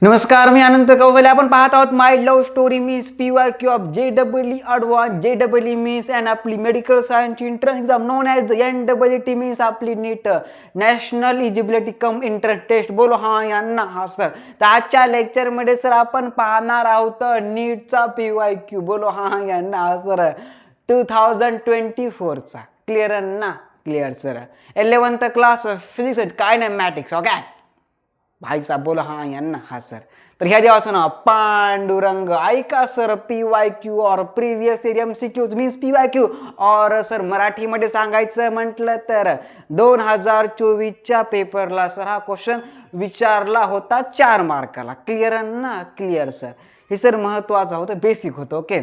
नमस्कार, मी अनंत कौशले. आपण पाहत आहोत my love story means PYQ of JEE advanced. JEE means and आपली मेडिकल सायन्सची entrance exam known as NEET means आपली NEET national eligibility cum entrance test. बोलो हां यांना हा सर. तर आजच्या लेक्चरमध्ये सर आपण पाहणार आहोत नीटचा PYQ. बोलो हां यांना हा सर 2024चा. क्लिअर ना? Clear sir. 11th class physics kinematics. Okay भाई साहब, बोला हां यांना हा सर. तर ह्या देवाचं नाव पांडुरंग. ऐका सर, PYQ और previous year MCQs means PYQ और सर मराठीमध्ये सांगायचं म्हटलं तर 2024च्या पेपरला सर हा क्वेश्चन विचारला होता 4 मार्काला. क्लिअर ना? Clear sir. हे सर महत्त्वाचं होतं, बेसिक होतं. ओके,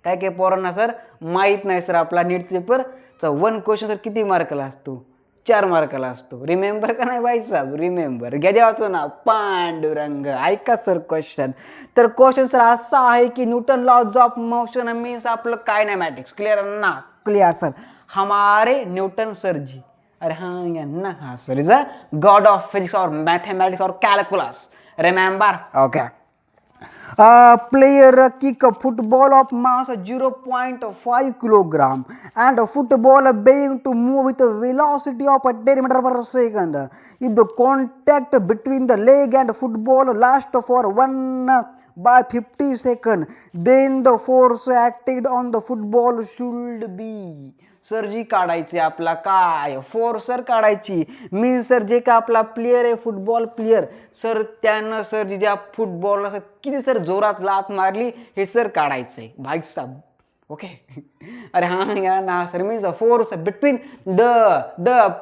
काय काय पोरांना सर माहीत नाही सर आपला नीट पेपरचा 1 क्वेश्चन सर किती मार्काला असतो? 4 मार्काला असतो. रिमेंबर का नाही भाई साहेब? रिमेंबर. घ्या देवाचं ना पांडुरंग. ऐका सर क्वेश्चन. तर क्वेश्चन सर असा आहे की Newton laws of motion means आपलं कायनेमॅटिक्स. क्लिअर ना? Clear sir. हमारे न्यूटन सर जी, अरे हाँ यांना हा sir, is a god of physics और मैथमेटिक्स और calculus. Remember? Okay. Player kick a football of mass 0.5 kilogram and a football being to move with a velocity of 10 meter per second. If the contact between the leg and football lasts for 1/50 seconds, then the force acted on the football should be. Sir ji काढायची आपला काय force sir काढायची. Means sir जे का आपला player आहे football player sir, त्यानं sir ji त्या फुटबॉलला सर किती सर जोरात लात मारली हे सर काढायचंय भाई साहब. ओके. अरे हां या ना sir. Means force between the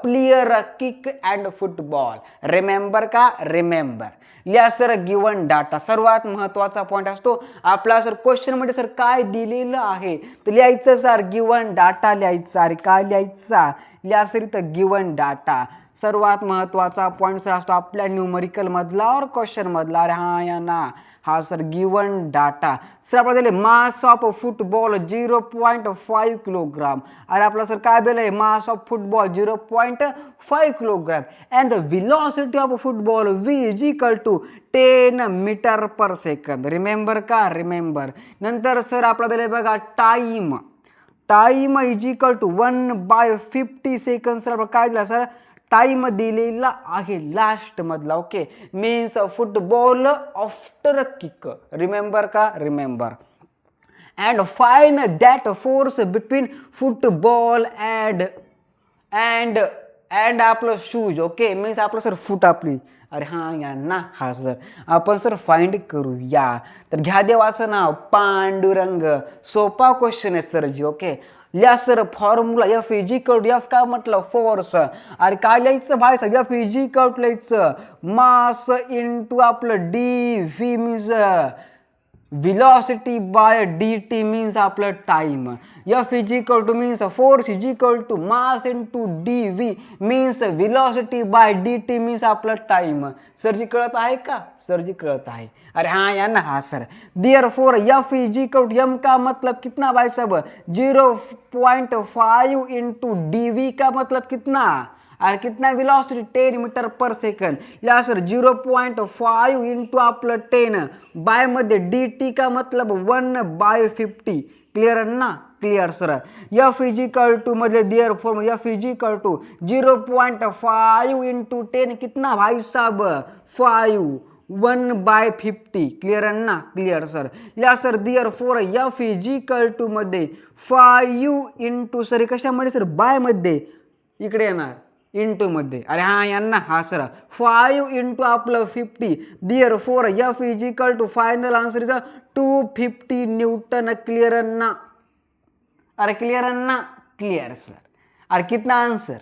player kick and football. Remember का? रिमेंबर. लिहा सर गिवन डाटा. सर्वात महत्वाचा पॉईंट असतो आपला सर क्वेश्चन मध्ये सर काय दिलेलं आहे तर लिहायचं सर गिवन डाटा लिहायचा. अरे काय लिहायचा? लिहा सर इथं गिवन डाटा. सर्वात महत्वाचा पॉईंट सर असतो आपल्या न्यूमरिकल मधला और क्वेश्चन मधला. अरे हां या ना हा सर गिवन डाटा. सर आपल्याला दिले मास ऑफ फुटबॉल 0.5 किलोग्राम. अरे आपला सर काय दिलंय? Mass of football 0.5 kilogram and the velocity of football V is equal to 10 metre per second. Remember का? रिमेंबर. नंतर सर आपल्याला दिले बघा time. Time is equal to 1/50 second. Sir काय दिला सर? टाइम दिलेला आहे लास्ट मधला. Okay, means football after kick. Remember का? Remember. And find that force between football and आपलं शूज. ओके, मीन्स आपलं सर फूट आपली. अरे हां यांना हा सर आपण सर फाइंड करूया. तर घ्या देवाचं नाव पांडुरंग. सोपा क्वेश्चन आहे सर जी. ओके, लिहा sir formula F is equal to F काय म्हटलं? फोर्स. अरे काय लिहायचं भाई साहेब? F इज इक्वल टू लिहायचं मास इंटू आपलं DV means velocity by dt means आपलं time. F is equal to means force is equal to mass into DV means velocity by dt means आपलं time. Sir ji कळत आहे का? Sir ji कळत आहे. अरे हाँ या ना हाँ sir. Therefore F is equal to M का मतलब कितना भाई साहब? 0.5 इंटू DV का मतलब कितना? और कितना वेलोसिटी? 10 मीटर पर सेकंड. या सर 0.5 इंटू आपलं 10 बाय मध्ये dt का मतलब 1/50. क्लिअर ना? Clear sir. F is equal to मध्ये therefore F is equal to 0.5 into 10 कितना भाई साहब? 5. 1/50. क्लिअर ना? Clear sir. या sir therefore F is equal to मध्ये 5 इंटू सर कशामध्ये सर? बाय मध्ये इकडे येणार इंटू मध्ये. अरे हां यांना हा सर 5 इंटू आपलं 50. Therefore F is equal to final answer is 250 newton. Clear ना? अरे क्लिअर ना? Clear sir. अरे कितना आंसर?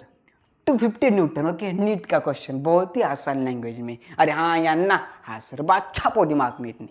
250 न्यूटन. ओके, नीट का क्वेश्चन बहुत ही आसान लैंग्वेज में. अरे हाँ यांना हा सर बात छापो दिमाग में इतनी.